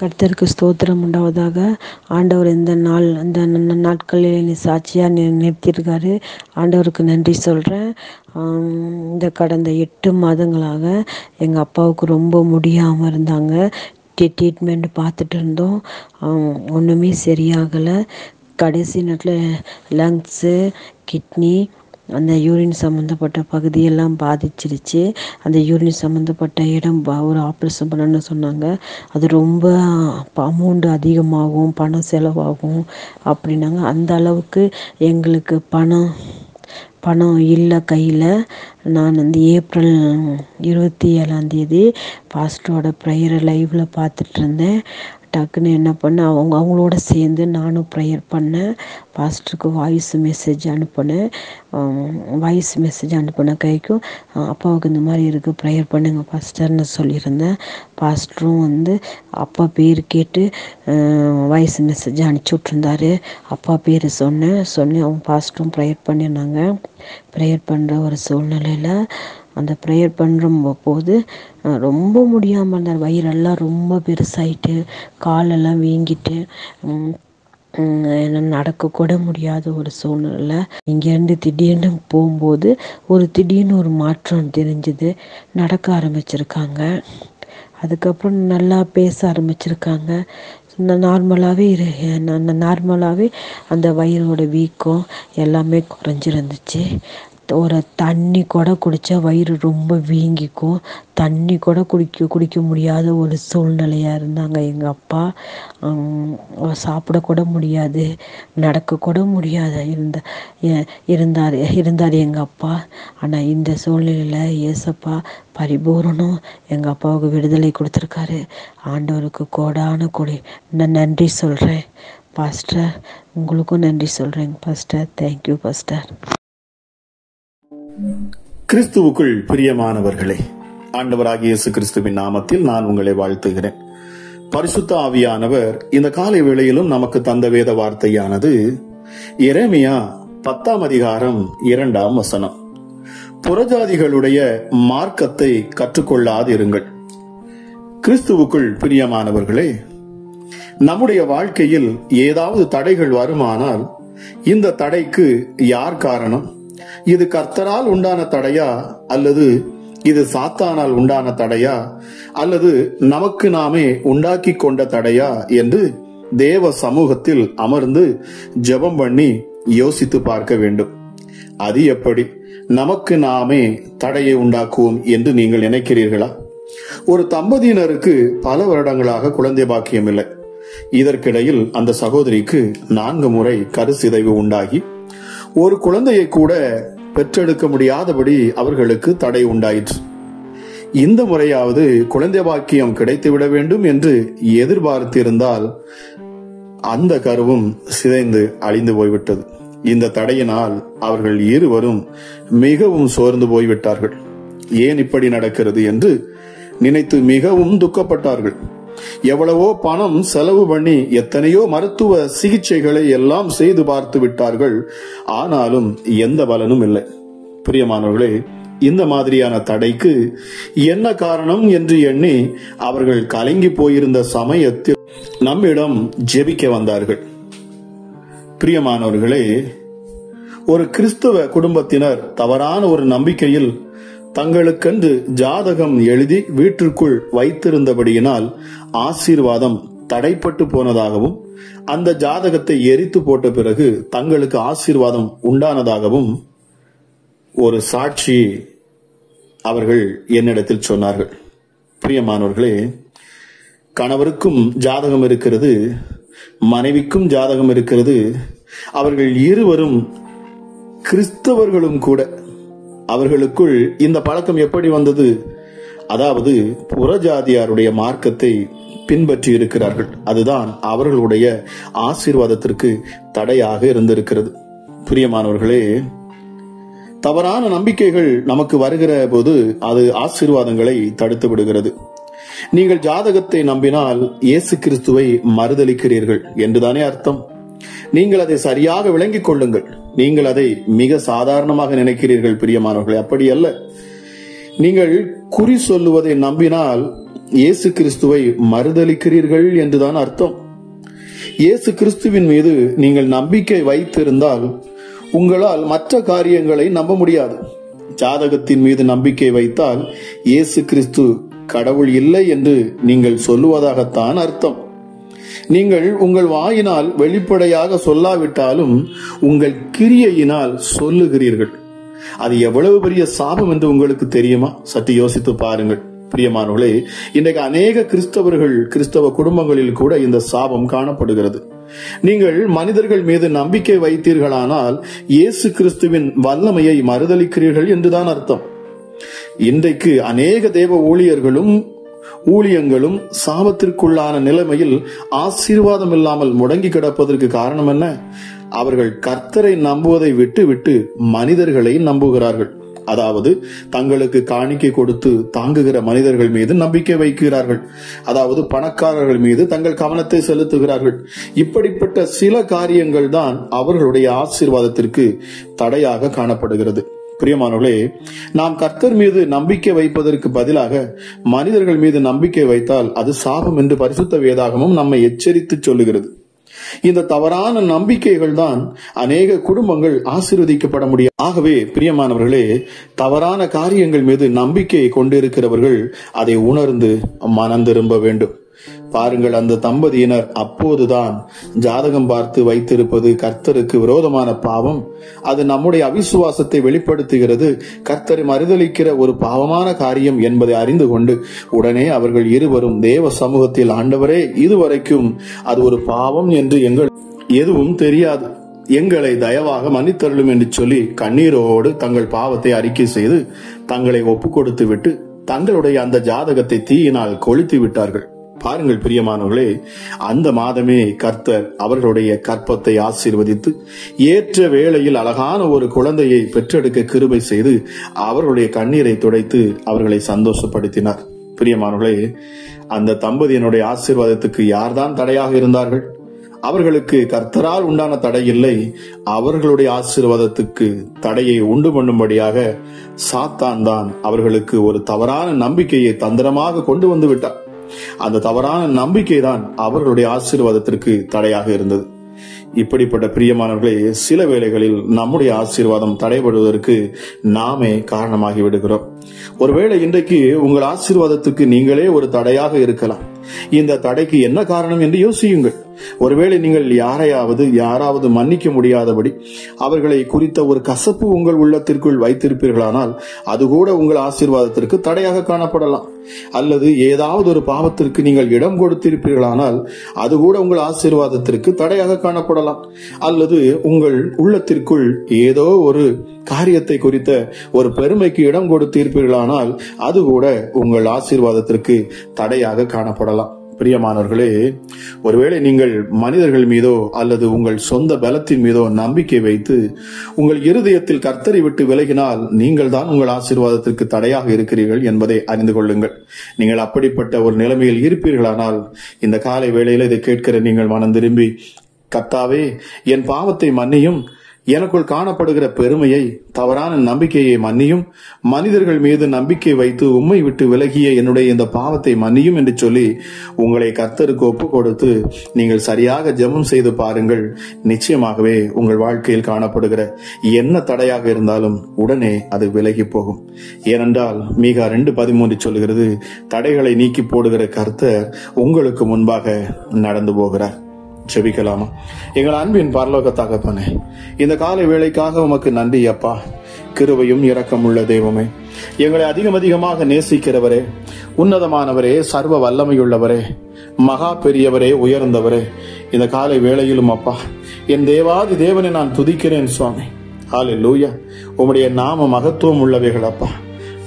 கர்த்தருக்கு ஸ்தோத்திரம் உண்டாவதாக. ஆண்டவர் இந்த நாட்களில் என்னை சாட்சியாக நிறுத்தியிருக்காரு. ஆண்டவருக்கு நன்றி சொல்கிறேன். இந்த கடந்த 8 மாதங்களாக எங்கள் அப்பாவுக்கு ரொம்ப முடியாமல் இருந்தாங்க. ட்ரீட்மெண்ட் பார்த்துட்டு இருந்தோம். ஒன்றுமே சரியாகலை. கடைசி நேரத்தில் லங்ஸு, கிட்னி, அந்த யூரின் சம்மந்தப்பட்ட பகுதியெல்லாம் பாதிச்சிருச்சு. அந்த யூரின் சம்மந்தப்பட்ட இடம் ஒரு ஆப்ரேஷன் பண்ணணும்னு சொன்னாங்க. அது ரொம்ப அமௌண்ட் அதிகமாகும், பணம் செலவாகும் அப்படின்னாங்க. அந்த அளவுக்கு எங்களுக்கு பணம் இல்லை கையில். நான் ஏப்ரல் 27 பாஸ்டரோட ப்ரேயரை லைவில் பார்த்துட்டு இருந்தேன். டக்குன்னு என்ன பண்ணேன், அவங்களோட சேர்ந்து நானும் ப்ரேயர் பண்ணேன். பாஸ்டருக்கு வாய்ஸ் மெசேஜ் அனுப்பினேன். கைக்கும் அப்பாவுக்கு இந்த மாதிரி இருக்குது, ப்ரேயர் பண்ணுங்கள் பாஸ்டர்னு சொல்லியிருந்தேன். பாஸ்டரும் அப்பா பேர் கேட்டு வாய்ஸ் மெசேஜ் அனுப்பிச்சி விட்ருந்தாரு. அப்பா பேர் சொன்னேன். அவங்க பாஸ்டரும் ப்ரேயர் பண்ணியிருந்தாங்க. ப்ரேயர் பண்ணுற ஒரு சூழ்நிலையில் அந்த ப்ரேயர் பண்ணுற போது ரொம்ப முடியாமல் இருந்தார். வயிறெல்லாம் ரொம்ப பெருசாயிட்டு, காலெல்லாம் வீங்கிட்டு, நடக்கக்கூட முடியாத ஒரு சூழ்நிலை. இங்கேருந்து திடீர்னு போகும்போது திடீர்னு ஒரு மாற்றம் தெரிஞ்சுது. நடக்க ஆரம்பிச்சிருக்காங்க. அதுக்கப்புறம் நல்லா பேச ஆரம்பிச்சிருக்காங்க. நார்மலாகவே அந்த வயிறோட வீக்கம் எல்லாமே குறைஞ்சிருந்துச்சு. ஒரு தண்ணி கூட குடித்தா வயிறு ரொம்ப வீங்கிக்கும். தண்ணி கூட குடிக்க முடியாத ஒரு சூழ்நிலையாக இருந்தாங்க எங்கள் அப்பா. சாப்பிடக்கூட முடியாது, நடக்கக்கூட முடியாத இருந்தார் எங்கள் அப்பா. ஆனால் இந்த சூழ்நிலையில் ஏசப்பா பரிபூரணம் எங்கள் அப்பாவுக்கு விடுதலை கொடுத்துருக்காரு. ஆண்டவருக்கு கோடான கோடி நான் நன்றி சொல்கிறேன் பாஸ்டர். உங்களுக்கும் நன்றி சொல்கிறேங்க பாஸ்டர். Thank you pastor. கிறிஸ்துவுக்குள் பிரியமானவர்களே, ஆண்டவராகிய இயேசு கிறிஸ்துவின் நாமத்தில் நான் உங்களை வாழ்த்துகிறேன். பரிசுத்த ஆவியானவர் இந்த காலை வேளையிலும் நமக்கு தந்த வேத வார்த்தையானது எரேமியா 10:2. புறஜாதிகளுடைய மார்க்கத்தை கற்றுக்கொள்ளாதிருங்கள். கிறிஸ்துவுக்குள் பிரியமானவர்களே, நம்முடைய வாழ்க்கையில் ஏதாவது தடைகள் வருமானால் இந்த தடைக்கு யார் காரணம்? இது கர்த்தரால் உண்டான தடையா, அல்லது இது சாத்தானால் உண்டான தடையா, அல்லது நமக்கு நாமே உண்டாக்கி கொண்ட தடையா என்று தேவ சமூகத்தில் அமர்ந்து ஜெபம் பண்ணி யோசித்து பார்க்க வேண்டும். அது எப்படி நமக்கு நாமே தடையை உண்டாக்குவோம் என்று நீங்கள் நினைக்கிறீர்களா? ஒரு தம்பதியினருக்கு பல வருடங்களாக குழந்தை பாக்கியம் இல்லை. இதற்கிடையில் அந்த சகோதரிக்கு 4 முறை கருச்சிதைவு உண்டாகி ஒரு குழந்தையை கூட பெற்றெடுக்க முடியாதபடி அவர்களுக்கு தடை உண்டாயிற்று. இந்த முறையாவது குழந்தை பாக்கியம் கிடைத்துவிட வேண்டும் என்று எதிர்பார்த்திருந்தால் அந்த கருவும் சிதைந்து அழிந்து போய்விட்டது. இந்த தடையினால் அவர்கள் இருவரும் மிகவும் சோர்ந்து போய்விட்டார்கள். ஏன் இப்படி நடக்கிறது என்று நினைத்து மிகவும் துக்கப்பட்டார்கள். எவ்வளவோ பணம் செலவு பண்ணி எத்தனையோ மருத்துவ சிகிச்சைகளை எல்லாம் செய்து பார்த்து விட்டார்கள். ஆனாலும் எந்த பலனும் இல்லை. பிரியமானவர்களே, இந்த மாதிரியான தடைக்கு என்ன காரணம் என்று எண்ணி அவர்கள் கலங்கி போயிருந்த சமயத்தில் நம்மிடம் ஜெபிக்க வந்தார்கள். பிரியமானவர்களே, ஒரு கிறிஸ்தவ குடும்பத்தினர் தவறான ஒரு நம்பிக்கையில் தங்களுக்கென்று ஜாதகம் எழுதி வீட்டிற்குள் வைத்திருந்தபடியினால் ஆசீர்வாதம் தடைப்பட்டு போனதாகவும், அந்த ஜாதகத்தை எரித்து போட்ட பிறகு தங்களுக்கு ஆசீர்வாதம் உண்டானதாகவும் ஒரு சாட்சி அவர்கள் என்னிடத்தில் சொன்னார்கள். பிரியமானவர்களே, கணவருக்கும் ஜாதகம் இருக்கிறது, மனைவிக்கும் ஜாதகம் இருக்கிறது. அவர்கள் இருவரும் கிறிஸ்தவர்களும் கூட. அவர்களுக்குள் இந்த பழக்கம் எப்படி வந்தது? அதாவது புறஜாதியாருடைய மார்க்கத்தை பின்பற்றி இருக்கிறார்கள். அதுதான் அவர்களுடைய ஆசீர்வாதத்திற்கு தடையாக இருந்திருக்கிறது. பிரியமானவர்களே, தவறான நம்பிக்கைகள் நமக்கு வருகிற போது அது ஆசீர்வாதங்களை தடுத்து விடுகிறது. நீங்கள் ஜாதகத்தை நம்பினால் இயேசு கிறிஸ்துவை மறுதலிக்கிறீர்கள் என்றுதானே அர்த்தம். நீங்கள் அதை சரியாக விளங்கிக் கொள்ளுங்கள். நீங்கள் அதை மிக சாதாரணமாக நினைக்கிறீர்கள். பிரியமானவர்களே, அப்படி அல்ல. நீங்கள் குறி சொல்லுவதை நம்பினால் இயேசு கிறிஸ்துவை மறுதலிக்கிறீர்கள் என்றுதான் அர்த்தம். இயேசு கிறிஸ்துவின் மீது நீங்கள் நம்பிக்கை வைத்திருந்தால் உங்களால் மற்ற காரியங்களை நம்ப முடியாது. ஜாதகத்தின் மீது நம்பிக்கை வைத்தால் இயேசு கிறிஸ்து கடவுள் இல்லை என்று நீங்கள் சொல்லுவதாகத்தான் அர்த்தம். நீங்கள் உங்கள் வாயினால் வெளிப்படையாக சொல்லாவிட்டாலும் உங்கள் கிரியையினால் சொல்லுகிறீர்கள். அது எவ்வளவு பெரிய சாபம் என்று உங்களுக்கு தெரியுமா? சற்று யோசித்து பாருங்கள் பிரியமானவர்களே. இன்றைக்கு அநேக கிறிஸ்தவ குடும்பங்களில் கூட இந்த சாபம் காணப்படுகிறது. நீங்கள் மனிதர்கள் மீது நம்பிக்கை வைத்தீர்களானால் இயேசு கிறிஸ்துவின் வல்லமையை மறுதலிக்கிறீர்கள் என்றுதான் அர்த்தம். இன்றைக்கு அநேக தேவ ஊழியங்களும் சாபத்திற்குள்ளான நிலைமையில் ஆசீர்வாதம் இல்லாமல் முடங்கி கிடப்பதற்கு காரணம் என்ன? அவர்கள் கர்த்தரை நம்புவதை விட்டு மனிதர்களை நம்புகிறார்கள். அதாவது தங்களுக்கு காணிக்கை கொடுத்து தாங்குகிற மனிதர்கள் மீது நம்பிக்கை வைக்கிறார்கள். அதாவது பணக்காரர்கள் மீது தங்கள் கவனத்தை செலுத்துகிறார்கள். இப்படிப்பட்ட சில காரியங்கள் தான் அவர்களுடைய ஆசீர்வாதத்திற்கு தடையாக காணப்படுகிறது. பிரியமானவர்களே, நாம் கர்த்தர் மீது நம்பிக்கை வைப்பதற்கு பதிலாக மனிதர்கள் மீது நம்பிக்கை வைத்தால் அது சாபம் என்று பரிசுத்த வேதாகமும் நம்மை எச்சரித்து சொல்லுகிறது. இந்த தவறான நம்பிக்கைகள் தான் அநேக குடும்பங்கள் ஆசீர்வதிக்கப்பட முடியும். ஆகவே பிரியமானவர்களே, தவறான காரியங்கள் மீது நம்பிக்கை கொண்டிருக்கிறவர்கள் அதை உணர்ந்து மனம் திரும்ப வேண்டும். பாருங்கள், அந்த தம்பதியினர் அப்போதுதான் ஜாதகம் பார்த்து வைத்திருப்பது கர்த்தருக்கு விரோதமான பாவம். அது நம்முடைய அவிசுவாசத்தை வெளிப்படுத்துகிறது. கர்த்தரை மறுதலிக்கிற ஒரு பாவமான காரியம் என்பதை அறிந்து கொண்டு உடனே அவர்கள் இருவரும் தேவ சமூகத்தில், ஆண்டவரே, இதுவரைக்கும் அது ஒரு பாவம் என்று எங்கள் எதுவும் தெரியாது, எங்களை தயவாக மன்னித்தருளும் என்று சொல்லி கண்ணீரோடு தங்கள் பாவத்தை அறிக்கை செய்து தங்களை ஒப்பு கொடுத்து விட்டு தங்களுடைய அந்த ஜாதகத்தை தீயினால் கொளுத்தி விட்டார்கள். பாருங்கள் பிரியமானவர்களே, அந்த மாதமே கர்த்தர் அவர்களுடைய கற்பத்தை ஆசீர்வதித்து ஏற்ற வேளையில் அழகான ஒரு குழந்தையை பெற்றெடுக்க கிருபை செய்து அவர்களுடைய கண்ணீரை துடைத்து அவர்களை சந்தோஷப்படுத்தினார். பிரியமானவர்களே, அந்த தம்பதியினுடைய ஆசீர்வாதத்துக்கு யார்தான் தடையாக இருந்தார்கள்? அவர்களுக்கு கர்த்தரால் உண்டான தடை இல்லை. அவர்களுடைய ஆசீர்வாதத்துக்கு தடையை உண்டு பண்ணும்படியாக சாத்தான் தான் அவர்களுக்கு ஒரு தவறான நம்பிக்கையை தந்திரமாக கொண்டு வந்து விட்டார். அந்த தவறான நம்பிக்கை தான் அவர்களுடைய ஆசீர்வாதத்திற்கு தடையாக இருந்தது. இப்படிப்பட்ட பிரியமானவர்களே, சில வேளைகளில் நம்முடைய ஆசீர்வாதம் தடைபடுவதற்கு நாமே காரணமாகி விடுகிறோம். ஒருவேளை இன்றைக்கு உங்கள் ஆசீர்வாதத்துக்கு நீங்களே ஒரு தடையாக இருக்கலாம். இந்த தடைக்கு என்ன காரணம் என்று யோசியுங்கள். ஒருவேளை நீங்கள் யாராவது மன்னிக்க முடியாதபடி அவர்களை குறித்த ஒரு கசப்பு உங்கள் உள்ளத்திற்குள் வைத்திருப்பீர்களானால் அது கூட உங்கள் ஆசீர்வாதத்திற்கு தடையாக காணப்படலாம். அல்லது ஏதாவது ஒரு பாவத்திற்கு நீங்கள் இடம் கொடுத்திருப்பீர்களானால் அது கூட உங்கள் ஆசீர்வாதத்திற்கு தடையாக காணப்படலாம். அல்லது உங்கள் உள்ளத்திற்குள் ஏதோ ஒரு காரியத்தை குறித்த ஒரு பெருமைக்கு இடம் கொடுத்திருப்பீர்களானால் அது கூட உங்கள் ஆசீர்வாதத்திற்கு தடையாக காணப்படலாம். பிரியமானவர்களே, ஒருவேளை நீங்கள் மனிதர்கள் மீதோ அல்லது உங்கள் சொந்த பலத்தின் மீதோ நம்பிக்கை வைத்து உங்கள் இருதயத்தில் கர்த்தரை விட்டு விலகினால் நீங்கள் தான் உங்கள் ஆசீர்வாதத்திற்கு தடையாக இருக்கிறீர்கள் என்பதை அறிந்து கொள்ளுங்கள். நீங்கள் அப்படிப்பட்ட ஒரு நிலைமையில் இருப்பீர்களானால் இந்த காலை வேளையில் இதை கேட்கிற நீங்கள் மனம் திரும்பி, கர்த்தாவே, என் பாவத்தை மன்னியும், எனக்குள் காணப்படுகிற பெருமையை, தவறான நம்பிக்கையை மன்னியும், மனிதர்கள் மீது நம்பிக்கை வைத்து உம்மை விட்டு விலகிய என்னுடைய இந்த பாவத்தை மன்னியும் என்று சொல்லி உங்களை கர்த்தருக்கு ஒப்பு கொடுத்து நீங்கள் சரியாக ஜெபம் செய்து பாருங்கள். நிச்சயமாகவே உங்கள் வாழ்க்கையில் காணப்படுகிற என்ன தடையாக இருந்தாலும் உடனே அது விலகி போகும். ஏனென்றால் மீகா 2:13 சொல்லுகிறது, தடைகளை நீக்கி போடுகிற கர்த்தர் உங்களுக்கு முன்பாக நடந்து போகிறார். ஜெபிக்கலாமா? எங்கள் அன்பின் பரலோக தகப்பனே, இந்த காலை வேளைக்காக உமக்கு நன்றி அப்பா. கிருபையும் இரக்கமுள்ள தெய்வமே, எங்களை அதிகமாக நேசிக்கிறவரே, உன்னதமானவரே, சர்வ வல்லமையுள்ளவரே, மகா பெரியவரே, உயர்ந்தவரே, இந்த காலை வேளையிலும் அப்பா என் தேவாதி தேவனை நான் துதிக்கிறேன் சுவாமி. ஹல்லேலூயா. உம்முடைய நாம மகத்துவம் உள்ளவைகள் அப்பா.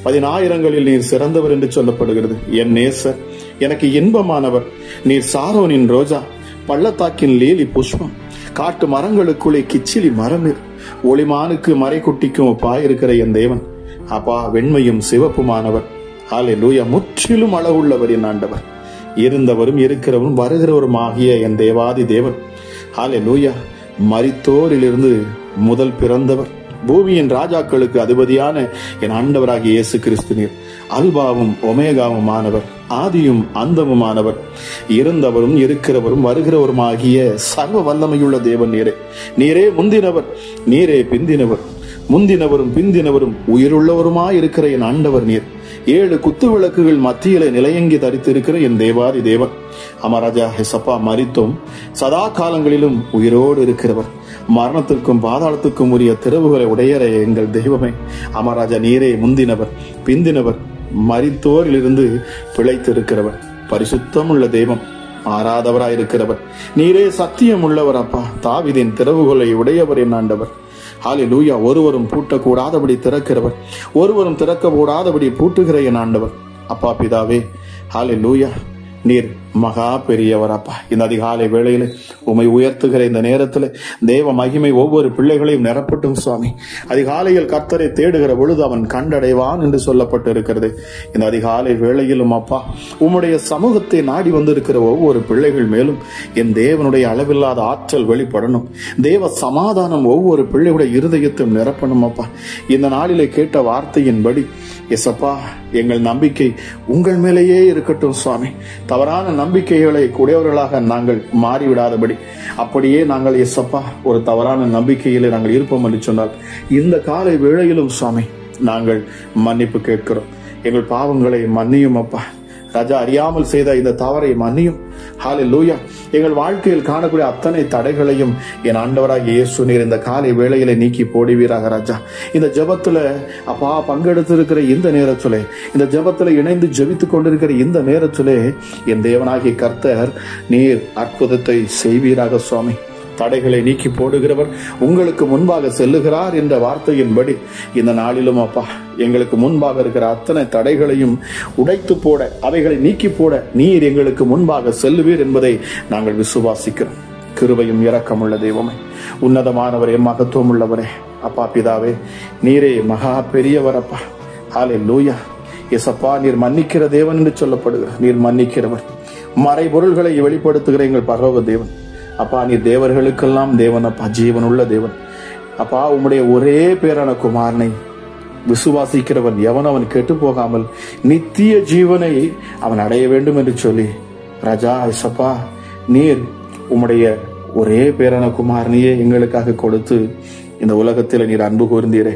10,000களில் நீர் சிறந்தவர் என்று சொல்லப்படுகிறது. என் நேசர், எனக்கு இன்பமானவர், நீர் சாரோனின் ரோஜா, பள்ளத்தாக்கின் லீலி புஷ்பம், காட்டு மரங்களுக்குள்ளே கிச்சிலி மரநீர், ஒளிமானுக்கு மறைக்குட்டிக்கும் ஒப்பாயிருக்கிற என் தேவன் அப்பா, வெண்மையும் சிவப்புமானவர். ஹல்லேலூயா. முற்றிலும் அழகுள்ளவர் என் ஆண்டவர், இருந்தவரும் இருக்கிறவரும் வருகிறவரும் ஆகிய என் தேவாதி தேவன். ஹல்லேலூயா. மரித்தோரிலிருந்து முதல் பிறந்தவர், பூமியின் ராஜாக்களுக்கு அதிபதியான என் ஆண்டவராகிய இயேசு கிறிஸ்து நீர் அல்பாவும் ஒமேகாவும் ஆனவர், ஆதியும் அந்தமுமானவர், இருந்தவரும் இருக்கிறவரும் வருகிறவரும் ஆகிய சர்வ வல்லமையுள்ள தேவன் நீரே. நீரே முந்தினவர், நீரே பிந்தினவர், முந்தினவரும் பிந்தினவரும் உயிருள்ளவருமாயிருக்கிற என் ஆண்டவர் நீர். 7 குத்து விளக்குகள் மத்தியில நிலையங்கி தரித்திருக்கிற என் தேவாதி தேவன். அமராஜா ஹெசப்பா, மரித்தோம் சதா காலங்களிலும் உயிரோடு இருக்கிறவர், மரணத்திற்கும் பாதாளத்துக்கும் உரிய திறவுகளை உடையற எங்கள் தெய்வமே. அமராஜா, நீரே முந்தினவர், பிந்தினவர், மரித்தோரிலிருந்து பிழைத்திருக்கிறவர், பரிசுத்தம் உள்ள தெய்வம், மாறாதவராயிருக்கிறவர். நீரே சத்தியம் உள்ளவர் அப்பா, தாவீதின் திறவுகளை உடையவர் என் ஆண்டவர். ஹல்லேலூயா. ஒருவரும் பூட்டக்கூடாதபடி திறக்கிறவர், ஒருவரும் திறக்க கூடாதபடி பூட்டுகிற என் ஆண்டவர். அப்பா பிதாவே, ஹல்லேலூயா, நீர் மகா பெரியவர் அப்பா. இந்த அதிகாலை வேளையில உம்மை உயர்த்துகிற இந்த நேரத்தில் தேவ மகிமை ஒவ்வொரு பிள்ளைகளையும் நிரப்பட்டும் சுவாமி. அதிகாலையில் கர்த்தரை தேடுகிற பொழுது அவன் கண்டடைவான் என்று சொல்லப்பட்டு இருக்கிறது. இந்த அதிகாலை வேளையிலும் அப்பா, உம்முடைய சமூகத்தை நாடி வந்திருக்கிற ஒவ்வொரு பிள்ளைகள் மேலும் என் தேவனுடைய அளவில்லாத ஆற்றல் வெளிப்படணும். தேவ சமாதானம் ஒவ்வொரு பிள்ளைகளுடைய இருதயத்தையும் நிரப்பணும் அப்பா. இந்த நாளிலே கேட்ட வார்த்தையின்படி எசப்பா, எங்கள் நம்பிக்கை உங்கள் மேலேயே இருக்கட்டும் சுவாமி. தவறான நம்பிக்கைகளை உடையவர்களாக நாங்கள் மாறிவிடாதபடி, அப்படியே நாங்கள் எசப்பா ஒரு தவறான நம்பிக்கையிலே நாங்கள் இருப்போம் என்று சொன்னால் இந்த காலை வேளையிலும் சுவாமி நாங்கள் மன்னிப்பு கேட்கிறோம். எங்கள் பாவங்களை மன்னியும் அப்பா. ராஜா, அறியாமல் செய்த இந்த தவறை மன்னியும். ஹல்லேலூயா. எங்கள் வாழ்க்கையில் காணக்கூடிய அத்தனை தடைகளையும் என் ஆண்டவராகிய இயேசு நீர் இந்த காலை வேளையில நீக்கி போடுவீராக ராஜா. இந்த ஜெபத்துல அப்பா பங்கெடுத்திருக்கிற இந்த நேரத்திலே, இந்த ஜெபத்துல இணைந்து ஜெபித்துக் கொண்டிருக்கிற இந்த நேரத்திலே என் தேவனாகிய கர்த்தர் நீர் அற்புதத்தை செய்வீராக சுவாமி. தடைகளை நீக்கி போடுகிறவர் உங்களுக்கு முன்பாக செல்லுகிறார் என்ற வார்த்தையின்படி இந்த நாளிலும் அப்பா எங்களுக்கு முன்பாக இருக்கிற அத்தனை தடைகளையும் உடைத்து போட, அவைகளை நீக்கி போட நீர் எங்களுக்கு முன்பாக செல்லுவீர் என்பதை நாங்கள் விசுவாசிக்கிறோம். கிருபையும் இரக்கமுள்ள தெய்வமே, உன்னதமானவரே, மகத்துவம் உள்ளவரே, அப்பா பிதாவே, நீரே மகா பெரியவர் அப்பா. ஹல்லேலூயா. எசப்பா, நீர் மன்னிக்கிற தேவன் என்று சொல்லப்படுகிறார். நீர் மன்னிக்கிறவர், மறைபொருள்களை வெளிப்படுத்துகிற எங்கள் பரலோக தேவன் அப்பா. நீர் தேவர்களுக்கெல்லாம் தேவன் அப்பா, ஜீவனுள்ள தேவன் அப்பா. உம்முடைய ஒரே பேரான குமாரனை விசுவாசிக்கிறவன் எவன் அவன் கெட்டு போகாமல் நித்திய ஜீவனை அவன் அடைய வேண்டும் என்று சொல்லி ராஜா ஐசப்பா, நீர் உம்முடைய ஒரே பேரான குமாரனையே எங்களுக்காக கொடுத்து இந்த உலகத்தில் நீர் அன்பு கூர்ந்தீரே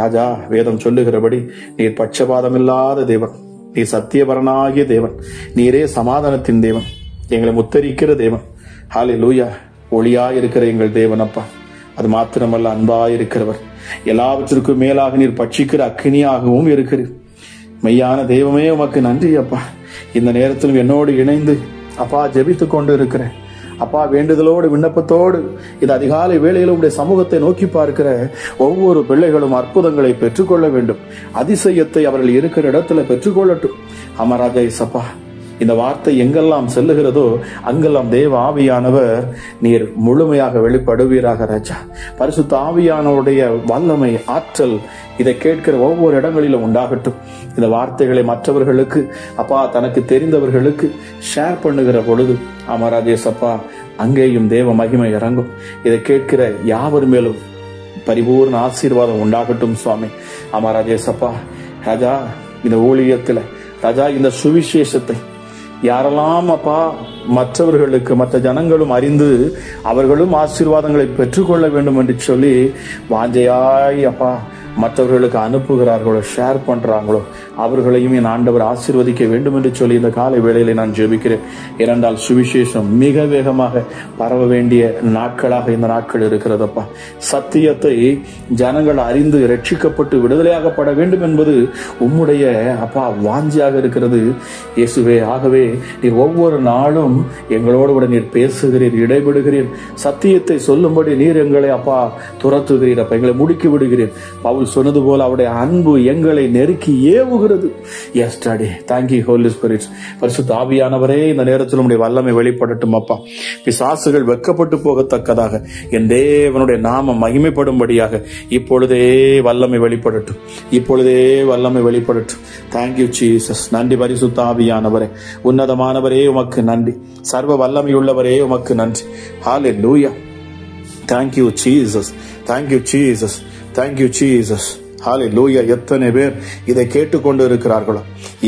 ராஜா. வேதம் சொல்லுகிறபடி நீர் பட்சபாதம் இல்லாத தேவன், நீர் சத்தியபரனாகிய தேவன், நீரே சமாதானத்தின் தேவன், எங்களை முத்தரிக்கிற தேவன். ஹல்லேலூயா. ஒளியாயிருக்கிற எங்கள் தேவன் அப்பா. அது மாத்திரமல்ல, அன்பாயிருக்கிறவர், எல்லாவற்றிற்கும் மேலாக நீர் பட்சிக்கிற அக்கினியாகவும் இருக்கிறீர். மெய்யான தெய்வமே, உமக்கு நன்றி அப்பா. இந்த நேரத்திலும் என்னோடு இணைந்து அப்பா ஜெபித்துக் கொண்டு இருக்கிறேன் அப்பா. வேண்டுதலோடு விண்ணப்பத்தோடு இந்த அதிகாலை வேளையில் உடைய சமூகத்தை நோக்கி பார்க்கிற ஒவ்வொரு பிள்ளைகளும் அற்புதங்களை பெற்றுக்கொள்ள வேண்டும். அதிசயத்தை அவர்கள் இருக்கிற இடத்துல பெற்றுக்கொள்ளட்டும். அமராஜா இசப்பா, இந்த வார்த்தை எங்கெல்லாம் செல்லுகிறதோ அங்கெல்லாம் தேவ ஆவியானவர் நீர் முழுமையாக வெளிப்படுவீராக ராஜா. பரிசுத்த ஆவியானவருடைய வல்லமை, ஆற்றல் இதை கேட்கிற ஒவ்வொரு இடங்களிலும் உண்டாகட்டும். இந்த வார்த்தைகளை மற்றவர்களுக்கு அப்பா, தனக்கு தெரிந்தவர்களுக்கு ஷேர் பண்ணுகிற பொழுது அமராஜேசப்பா அங்கேயும் தேவ மகிமை இறங்கும். இதை கேட்கிற யாவர் மேலும் பரிபூர்ண ஆசீர்வாதம் உண்டாகட்டும் சுவாமி. அமராஜேசப்பா ராஜா, இந்த ஊழியத்துல ராஜா இந்த சுவிசேஷத்தை யாரெல்லாம் அப்பா மற்றவர்களுக்கு, மற்ற ஜனங்களும் அறிந்து அவர்களும் ஆசீர்வாதங்களை பெற்றுக்கொள்ள வேண்டும் என்று சொல்லி வாஞ்சையாய் அப்பா மற்றவர்களுக்கு அனுப்புகிறார்களோ, ஷேர் பண்றாங்களோ, அவர்களையும் என் ஆண்டவர் ஆசீர்வதிக்க வேண்டும் என்று சொல்லி இந்த காலை வேளையில நான் ஜெபிக்கிறேன். ஏனென்றால் சுவிசேஷம் மிக வேகமாக பரவ வேண்டிய நாட்களாக இந்த நாட்கள் இருக்கிறதப்பா. சத்தியத்தை ஜனங்கள் அறிந்து ரட்சிக்கப்பட்டு விடுதலையாகப்பட வேண்டும் என்பது உம்முடைய அப்பா வாஞ்சியாக இருக்கிறது இயேசுவே. ஆகவே நீர் ஒவ்வொரு நாளும் எங்களோடு கூட நீர் பேசுகிறீர், இடைபெடுகிறீர், சத்தியத்தை சொல்லும்படி நீர் எங்களை அப்பா துரத்துகிறீர் அப்பா, எங்களை முடுக்கி விடுகிறீர். பவுல் சொன்னது போல அவருடைய அன்பு எங்களை நெருக்கி ஏவுகிறது. Yes daddy, thank you Holy Spirit. பரிசுத்த ஆவியானவரே, இந்த நேரத்தில் உம்முடைய வல்லமை வெளிப்படட்டும் அப்பா. பிசாசுகள் வெட்கப்பட்டு போகத்தக்கதாக என் தேவனுடைய நாமம் மகிமைப்படும்படியாக இப்பொழுதே வல்லமை வெளிப்படட்டும், இப்பொழுதே வல்லமை வெளிப்படட்டும். Thank you Jesus. நன்றி பரிசுத்த ஆவியானவரே, உன்னதமானவரே உமக்கு நன்றி, சர்வ வல்லமையுள்ளவரே உமக்கு நன்றி. Hallelujah. Thank you Jesus, thank you Jesus. Thank you Jesus. Hallelujah. எத்தனை பேர் இதை கேட்டுக்கொண்டு இருக்கிறார்களோ,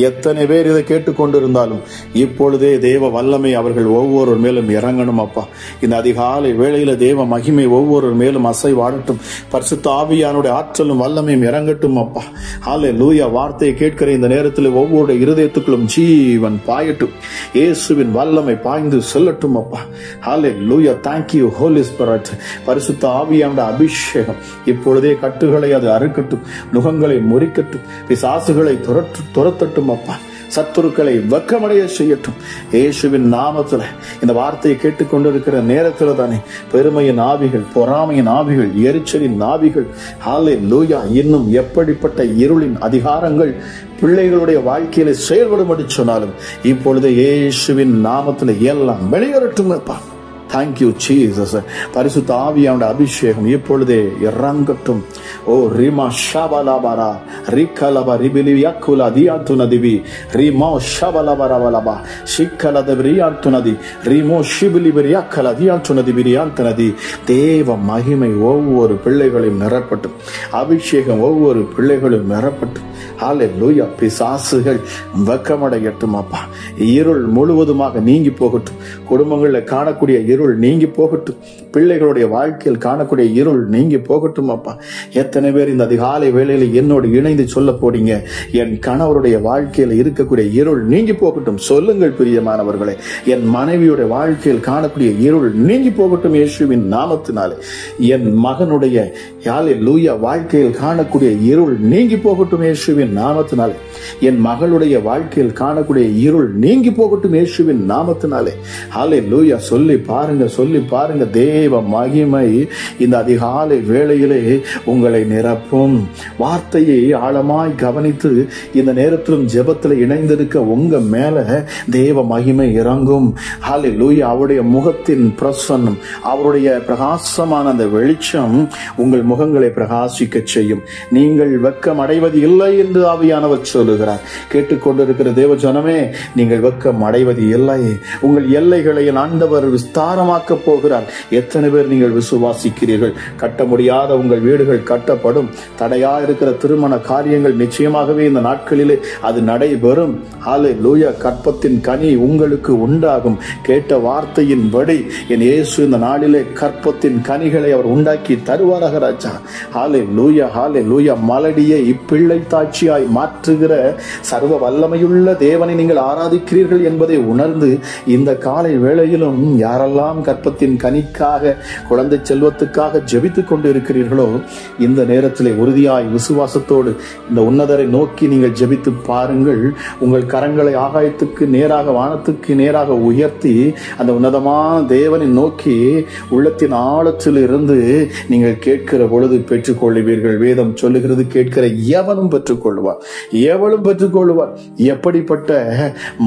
எத்தனை பேர் இதை கேட்டுக்கொண்டிருந்தாலும் இப்பொழுதே தேவ வல்லமை அவர்கள் ஒவ்வொரு மேலும் இறங்கணும் அப்பா. இந்த அதிகாலை வேளையில தேவ மகிமை ஒவ்வொரு மேலும் அசைவாடட்டும். பரிசுத்த ஆவியானுடைய ஆற்றலும் வல்லமையும் இறங்கட்டும் அப்பா. ஹல்லேலூயா. வார்த்தையை கேட்கிற இந்த நேரத்தில் ஒவ்வொரு இருதயத்துக்குள்ளும் ஜீவன் பாயட்டும். இயேசுவின் வல்லமை பாய்ந்து செல்லட்டும் அப்பா. ஹல்லேலூயா. Thank you Holy Spirit. பரிசுத்த ஆவியானுடைய அபிஷேகம் இப்பொழுதே கட்டுகளை அது அறுக்கட்டும், நுகங்களை முறிக்கட்டும், பிசாசுகளை துரத்தட்டும் அப்பா. சத்துருக்களை வெக்கமடைய செய்யட்டும் இயேசுவின் நாமத்துல. இந்த வார்த்தையை கேட்டுக்கொண்டிருக்கிற நேரத்துல தானே பெருமையின் ஆவிகள், பொறாமையின் ஆவிகள், எரிச்சலின் ஆவிகள், ஹல்லேலூயா, இன்னும் எப்படிப்பட்ட இருளின் அதிகாரங்கள் பிள்ளைகளுடைய வாழ்க்கையில செயல்படும் சொன்னாலும் இப்பொழுது இயேசுவின் நாமத்துல எல்லாம் வெளியேறட்டும் அப்பா. Thank you Jesus. பரிசுத்த ஆவியானுடைய அபிஷேகம் இப்பொழுதே இறங்கட்டும். ஓ ரிமா ஷபலபரா ரிகலப ரிபிலியாக்குல தியாத்துனதிவி ரிமோ ஷபலபரவலபா ஷிக்கலதபிரியாத்துனதி ரிமோ ஷிபிலிபிரியாக்கல தியாத்துனதிபிரியாந்தனதி. தேவ மகிமை ஒவ்வொரு பிள்ளைகளையும் நிரப்பட்டும். அபிஷேகம் ஒவ்வொரு பிள்ளைகளும் நிரப்பட்டும். ஹல்லேலூயா. பிசாசுகள் வெக்கமடையட்டும் அப்பா. இருள் முழுவதுமாக நீங்கி போகட்டும். குடும்பங்களில் காணக்கூடிய இருள் நீங்கி போகட்டும். பிள்ளைகளுடைய வாழ்க்கையில் காணக்கூடிய இருள் நீங்கி போகட்டும் அப்பா. எத்தனை பேர் இந்த அதிகாலை வேளையில என்னோடு இணைந்து சொல்ல போறீங்க, என் கணவருடைய வாழ்க்கையில் இருக்கக்கூடிய இருள் நீங்கி போகட்டும். சொல்லுங்கள் பிரியமானவர்களே. என் மனைவியுடைய வாழ்க்கையில் காணக்கூடிய இருள் நீங்கி போகட்டும் இயேசுவின் நாமத்தினாலே. என் மகனுடைய ஹல்லேலூயா வாழ்க்கையில் காணக்கூடிய இருள் நீங்கி போகட்டும் இயேசுவின் நாமத்தினாலே. என் மகளுடைய வாழ்க்கையில் காணக்கூடிய இருள் நீங்கி போகட்டும் இயேசுவின் நாமத்தினாலே. ஹல்லேலூயா. சொல்லி பாருங்க, சொல்லி பாருங்க. தேவ மகிமை இந்த அதிகாலை வேளையிலே உங்களை நிரப்பும். வார்த்தையை ஆழமாய் கவனித்து இந்த நேரத்திலும் ஜெபத்தில் இணைந்திருக்க உங்க மேல தேவ மகிமை இறங்கும். ஹல்லேலூயா. அவருடைய முகத்தின் பிரசன்னம், அவருடைய பிரகாசமான அந்த வெளிச்சம் உங்கள் முகங்களை பிரகாசிக்க செய்யும். நீங்கள் வெக்கம் அடைவது இல்லை என்று ஆவியானவர் சொல்லுகிறார். கேட்டுக்கொண்டிருக்கிற தேவ ஜனமே, நீங்கள் வெக்கம் அடைவது இல்லை. உங்கள் எல்லைகளை ஆண்டவர் விஸ்தாரமாக்க போகிறார். எத்தனை பேர் நீங்கள் விசுவாசிக்கிறீர்கள்? கட்ட முடியாத உங்கள் வீடுகள் கட்டப்படும். தடையா இருக்கிற திருமண காரியங்கள் நிச்சயமாகவே இந்த நாட்களிலே அது நடைபெறும். ஹல்லேலூயா. கற்பத்தின் கனி உங்களுக்கு உண்டாகும். கேட்ட வார்த்தையின்படி என் இயேசு இந்த நாளிலே கற்பத்தின் கனிகளை அவர் உண்டாக்கி தருவாராக ராஜா. ஹல்லேலூயா. ஹல்லேலூயா. மலடியை இப்பிள்ளை தாட்சியாய் மாற்றுகிற சர்வ வல்லமையுள்ள தேவனை நீங்கள் ஆராதிக்கிறீர்கள் என்பதை உணர்ந்து இந்த காலை வேளையிலும் யாரெல்லாம் கற்பத்தின் கனிக்காக, குழந்தை செல்வத்துக்காக ஜெபித்துக் கொண்டு இருக்கிறீர்களோ, இந்த நேரத்திலே உறுதியாய் விசுவாசத்தோடு இந்த உன்னதரை நோக்கி நீங்கள் ஜெபித்து பாருங்கள். உங்கள் கரங்களை ஆகாயத்துக்கு நேராக, வானத்துக்கு நேராக உயர்த்தி அந்த உன்னதமான தேவனை நோக்கி உள்ளத்தின் ஆழத்தில் இருந்து நீங்கள் கேட்கிற பொழுது பெற்றுக்கொள்ளுவீர்கள். வேதம் சொல்லுகிறது, கேட்கிற எவனும் பெற்றுக்கொள்வார், எவளும் பெற்றுக்கொள்வார். எப்படிப்பட்ட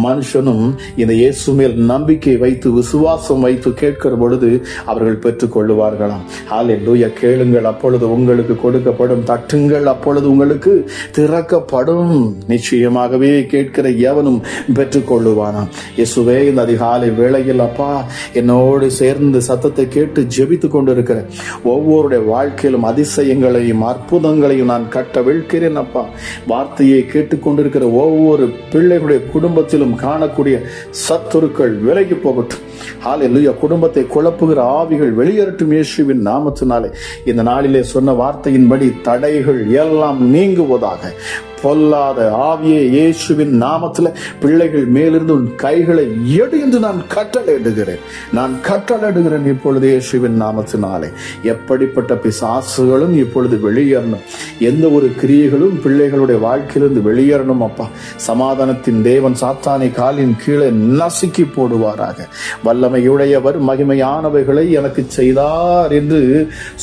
மனுஷனும் இந்த இயேசு மேல் நம்பிக்கை வைத்து விசுவாசம் வைத்து கேட்கிற பொழுது அவர்கள் பெற்றுக் கொள்ளுவார்களாம். ஹல்லேலூயா. கேளுங்கள், அப்பொழுது உங்களுக்கு கொடுக்கப்படும். தட்டுங்கள், அப்பொழுது உங்களுக்கு திறக்கப்படும். நிச்சயமாகவே கேட்கிற எவனும் பெற்றுக் கொள்ளுவானாம். இயேசுவே, இந்த அதிகாலை வேளையில் அப்பா என்னோடு சேர்ந்து சத்தத்தை கேட்டு ஜெபித்துக் கொண்டிருக்கிற ஒவ்வொருடைய வாழ்க்கையிலும் அதிசயங்களையும் அற்புதங்களையும் நான் கட்டவிழ்க்கிறேன் அப்பா. வார்த்தையை கேட்டுக்கொண்டிருக்கிற ஒவ்வொரு பிள்ளைகளுடைய குடும்பத்திலும் காணக்கூடிய சத்துருக்கள் விலகி போகட்டும். ஹல்லேலூயா. குடும்பத்தை குழப்புகிற ஆவிகள் வெளியேறட்டும் இயேசுவின் நாமத்தினாலே. இந்த நாளிலே சொன்ன வார்த்தையின்படி தடைகள் எல்லாம் நீங்குவதாக. பொல்லாத ஆவியே இயேசுவின் நாமத்தில் பிள்ளைகள் மேலிருந்து உன் கைகளை எடு என்று நான் கட்டளையிடுகிறேன். நான் கட்டளையிடுகிறேன் இப்பொழுது இயேசுவின் நாமத்தினாலே. எப்படிப்பட்ட பிசாசுகளும் இப்பொழுது வெளியேறணும். எந்த ஒரு கிரியைகளும் பிள்ளைகளுடைய வாழ்க்கையிலிருந்து வெளியேறணும் அப்பா. சமாதானத்தின் தேவன் சாத்தானை காலின் கீழே நசுக்கி போடுவாராக. வல்லமையுடையவர் மகிமையானவைகளை எனக்கு செய்தார் என்று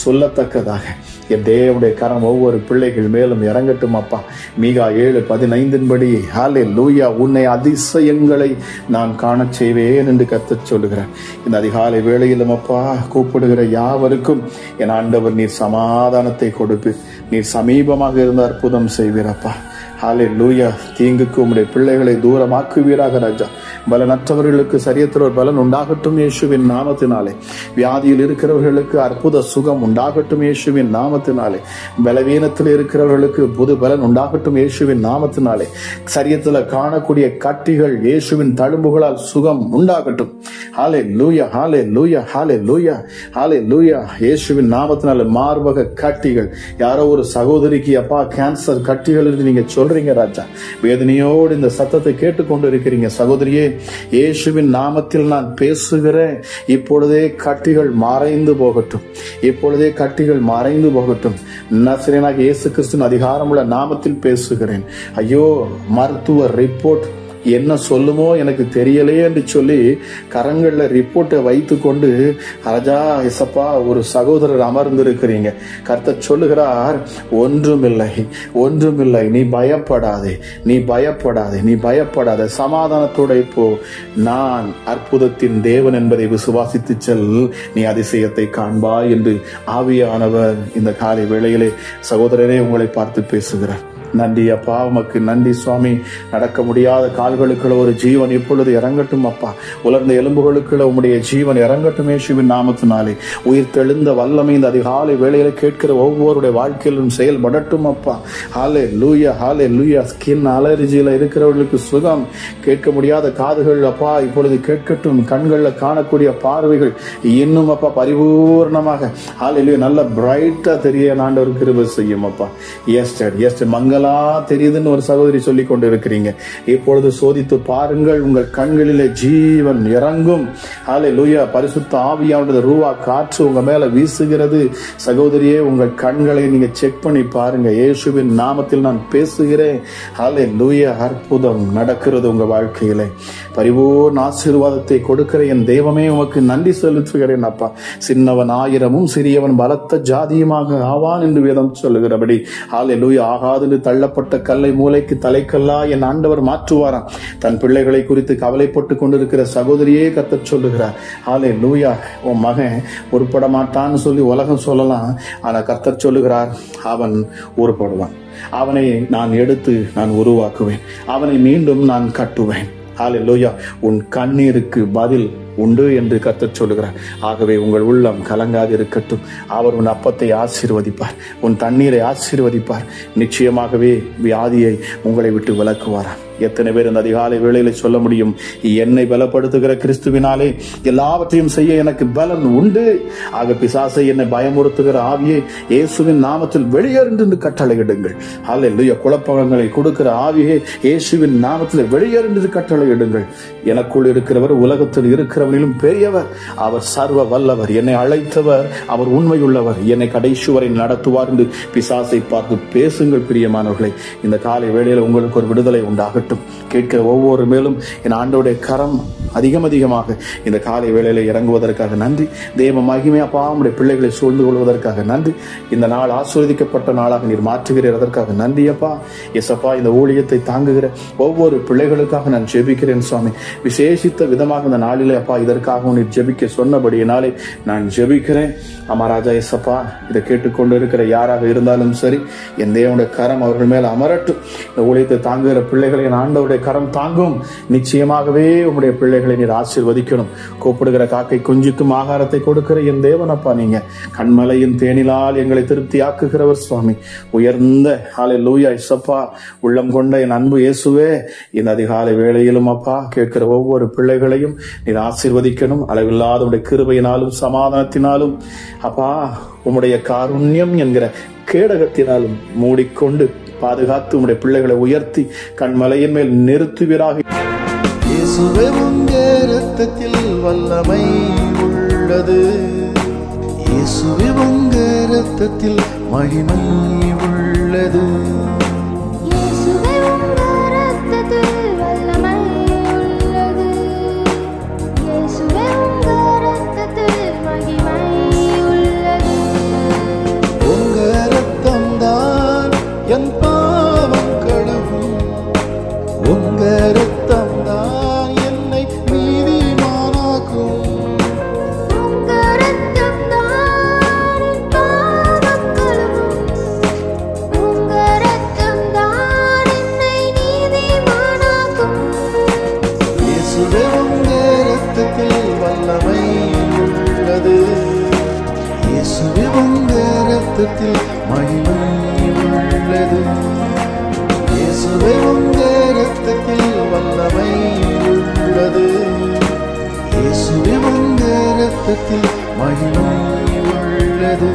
சொல்லத்தக்கதாக என் தேவனுடைய கரம் ஒவ்வொரு பிள்ளைகள் மேலும் இறங்கட்டும் அப்பா. மீகா 7:15 ஹல்லேலூயா. உன்னை அதிசயங்களை நான் காணச் செய்வேன் என்று கர்த்தர் சொல்லுகிறார். இந்த அதிகாலை வேளையிலும் அப்பா கூப்பிடுகிற யாவருக்கும் என் ஆண்டவர் நீர் சமாதானத்தை கொடுப்பீர். நீர் சமீபமாக இருந்து அற்புதம் செய்வீரப்பா. ஹல்லேலூயா. தீங்குக்கு உம்முடைய பிள்ளைகளை தூரமாக்குவீராக ராஜா. பலனற்றவர்களுக்கு சரீரத்தில் ஒரு பலன் உண்டாகட்டும் இயேசுவின் நாமத்தினாலே. வியாதியில் இருக்கிறவர்களுக்கு அற்புத சுகம் உண்டாகட்டும் இயேசுவின் நாமத்தினாலே. பலவீனத்தில் இருக்கிறவர்களுக்கு புது பலன் உண்டாகட்டும் இயேசுவின் நாமத்தினாலே. சரீரத்தில் காணக்கூடிய கட்டிகள் இயேசுவின் தழும்புகளால் சுகம் உண்டாகட்டும். ஹல்லேலூயா, ஹல்லேலூயா, ஹல்லேலூயா, ஹல்லேலூயா. இயேசுவின் நாமத்தினாலே மார்பக கட்டிகள், யாரோ ஒரு சகோதரிக்கு அப்பா கேன்சர் கட்டிகள் என்று நீங்க சொல்றீங்க ராஜா. வேதனையோடு இந்த சத்தத்தை கேட்டுக்கொண்டு இருக்கிறீங்க சகோதரியே. இயேசுவின் நாமத்தில் நான் பேசுகிறேன். இப்பொழுதே கட்டிகள் மறைந்து போகட்டும். இப்பொழுதே கட்டிகள் மறைந்து போகட்டும். நசரேயனாகிய இயேசு கிறிஸ்துவின் அதிகாரமுள்ள நாமத்தில் பேசுகிறேன். ஐயோ, மருத்துவ ரிப்போர்ட் என்ன சொல்லுமோ எனக்கு தெரியலையே என்று சொல்லி கரங்கள்ல ரிப்போர்ட்டை வைத்து கொண்டு ராஜா இசப்பா ஒரு சகோதரர் அமர்ந்திருக்கிறீங்க. கர்த்தர் சொல்லுகிறார், ஒன்றுமில்லை, ஒன்றுமில்லை, நீ பயப்படாதே, நீ பயப்படாதே, நீ பயப்படாதே, சமாதானத்தோட இப்போ நான் அற்புதத்தின் தேவன் என்பதை விசுவாசித்து செல், நீ அதிசயத்தை காண்பாய் என்று ஆவியானவர் இந்த காலை வேளையிலே சகோதரரே உங்களை பார்த்து பேசுகிறார். நன்றி அப்பா, உமக்கு நன்றி சுவாமி. நடக்க முடியாத கால்களுக்குள்ள ஒரு ஜீவன் இப்பொழுது இறங்கட்டும் அப்பா. உலர்ந்த எலும்புகளுக்குள்ள உம்முடைய ஜீவன் இறங்கட்டும் இயேசுவின் நாமத்தினாலே. உயிர் தெழுந்த வல்லமை இந்த அதிகாலை வேளையில கேட்கிற ஒவ்வொருடைய வாழ்க்கையிலும் செயல்படட்டும் அப்பா. ஹல்லேலூயா, ஹல்லேலூயா. ஸ்கின் அலர்ஜியில இருக்கிறவர்களுக்கு சுகம், கேட்க முடியாத காதுகள் அப்பா இப்பொழுது கேட்கட்டும். கண்கள்ல காணக்கூடிய பார்வைகள் இன்னும் அப்பா பரிபூர்ணமாக ஹல்லேலூயா நல்ல பிரைட்டா தெரிய ஆண்டவர் கிருபை செய்யும் அப்பா. எஸ்டர் மங்கள தெரியுதுன்னு ஒரு சகோதரி சொல்லிக் கொண்டு இருக்கிறீங்க. இப்பொழுது சோதித்து பாருங்கள், உங்கள் கண்களிலே ஜீவன் இறங்கும். ஹல்லேலூயா. பரிசுத்த ஆவியானது ரூவா காற்று உங்க மேல வீசுகிறது. சகோதரியே, உங்கள் கண்களை நீங்க செக் பண்ணி பாருங்க. இயேசுவின் நாமத்தில் நான் பேசுகிறேன். ஹல்லேலூயா. அற்புதம் நடக்கிறது உங்க வாழ்க்கையிலே. பரிபூர்ண ஆசீர்வாதத்தை கொடுக்கிற என் தெய்வமே உமக்கு நன்றி செலுத்துகிறேன் அப்பா. சின்னவன் ஆயிரமும் சிறியவன் பலத்த ஜாதியுமாக ஆவான் என்று வேதம் சொல்லுகிறபடி ஹல்லேலூயா. ஆகாது தள்ளப்பட்ட கல்லை மூளைக்கு தலைக்கல்லா என் ஆண்டவர் மாற்றுவாராம். தன் பிள்ளைகளை குறித்து கவலைப்பட்டு கொண்டிருக்கிற சகோதரியே கர்த்தர் சொல்லுகிறார். ஹல்லேலூயா. உன் மகன் உருப்பட மாட்டான்னு சொல்லி உலகம் சொல்லலாம். ஆனா கர்த்தர் சொல்லுகிறார், அவன் உருப்படுவான். அவனை நான் எடுத்து நான் உருவாக்குவேன். அவனை மீண்டும் நான் கட்டுவேன். ஹல்லேலூயா. உன் கண்ணீருக்கு பதில் உண்டு என்று கர்த்தர் சொல்லுகிறார். ஆகவே உங்கள் உள்ளம் கலங்காது இருக்கட்டும். அவர் உன் அப்பத்தை ஆசீர்வதிப்பார், உன் தண்ணீரை ஆசீர்வதிப்பார். நிச்சயமாகவே வியாதியை உங்களை விட்டு விலக்குவாராம். எத்தனை பேர் இந்த அதிகாலை வேளையில சொல்ல முடியும், என்னை பலப்படுத்துகிற கிறிஸ்துவினாலே எல்லாவற்றையும் செய்ய எனக்கு பலன் உண்டு. ஆக பிசாசை என்னை பயமுறுத்துகிற ஆவியை இயேசுவின் நாமத்தில் வெளியேறு கட்டளையிடுங்கள். ஹல்லேலூயா. குழப்பங்களை கொடுக்கிற ஆவியை இயேசுவின் நாமத்தில் வெளியேறு கட்டளையிடுங்கள். எனக்குள் இருக்கிறவர் உலகத்தில் இருக்கிறவனிலும் பெரியவர். அவர் சர்வ வல்லவர். என்னை அழைத்தவர் அவர் உண்மையுள்ளவர். என்னை கடைசி வரை நடத்துவார் என்று பிசாசை பார்த்து பேசுங்கள். பிரியமானவர்களை, இந்த காலை வேளையில் உங்களுக்கு ஒரு விடுதலை உண்டாகட்டும். கேட்கிற ஒவ்வொரு மேலும் என் ஆண்டவருடைய கரம் அதிகமாக இந்த காலை வேளையில இறங்குவதற்காக நன்றி. தேவ மகிமை அப்பா உம்முடைய பிள்ளைகளை சூழ்ந்து கொள்வதற்காக நன்றி. இந்த நாள் ஆசீர்வதிக்கப்பட்ட நாளாக நீர் மாற்றுகிறீர், அதற்காக நன்றி அப்பா. எஸ்அப்பா, இந்த ஊழியத்தை தாங்குகிற ஒவ்வொரு பிள்ளைகளுக்காக நான் ஜெபிக்கிறேன் சுவாமி. விசேஷித்த விதமாக இந்த நாளிலே அப்பா இதற்காக நீர் ஜெபிக்க சொன்னபடியினாலே நான் ஜெபிக்கிறேன். அம்மா ராஜா எஸ்அப்பா, இதை கேட்டுக்கொண்டு இருக்கிற யாராக இருந்தாலும் சரி, என் தேவனுடைய கரம் அவர்கள் மேல அமரட்டும். இந்த ஊழியத்தை தாங்குகிற பிள்ளைகளை என் ஆண்டவருடைய கரம் தாங்கும். நிச்சயமாகவே உங்களுடைய பிள்ளைகளை நீர் ஆசீர்வதிக்கணும். கூப்பிடுகிற காக்கை குஞ்சுக்கும் ஆகாரத்தை கொடுக்கிற என் தேவனப்பா, நீங்க கண்மலையின் தேனிலால் எங்களை திருப்தி ஆக்குகிறவர் சுவாமி. உயர்ந்த ஹல்லேலூயா இயேசுப்பா, உள்ளம் கொண்ட என் அன்பு இயேசுவே, இந்த அதிகாலை வேளையிலும் அப்பா கேட்கிற ஒவ்வொரு பிள்ளைகளையும் நீர் ஆசீர்வதிக்கணும். அளவில்லாத உடைய கிருபையினாலும் சமாதானத்தினாலும் அப்பா உம்முடைய காருண்யம் என்கிற கேடகத்தினாலும் மூடிக்கொண்டு பாதுகாத்து உம்முடைய பிள்ளைகளை உயர்த்தி கண்மலையின் மேல் நிறுத்துவீராக. இயேசுவே உங்க இரத்தத்தில் வல்லமை உள்ளது. இயேசுவே உங்க இரத்தத்தில் மகிமை உள்ளது. இயேசுவே உங்க இரத்தத்தில் வல்லமை உள்ளது. இயேசுவே உங்க இரத்தத்தில் மகிமை உள்ளது. உங்க இரத்தம் தான் என் பாவம் கழுவும். உங்க இரத்தம் தான் என்னை நீதிமானாக்கும். உங்க இரத்தம் தான் என் பாவம் கழுவும். உங்க இரத்தம் தான் என்னை நீதிமானாக்கும். இயேசுவே மகிமை உள்ளது. இயேசுவே உங்க இரத்தத்தில் வல்லமை உள்ளது. இயேசுவே உங்க இரத்தத்தில் மகிமை உள்ளது.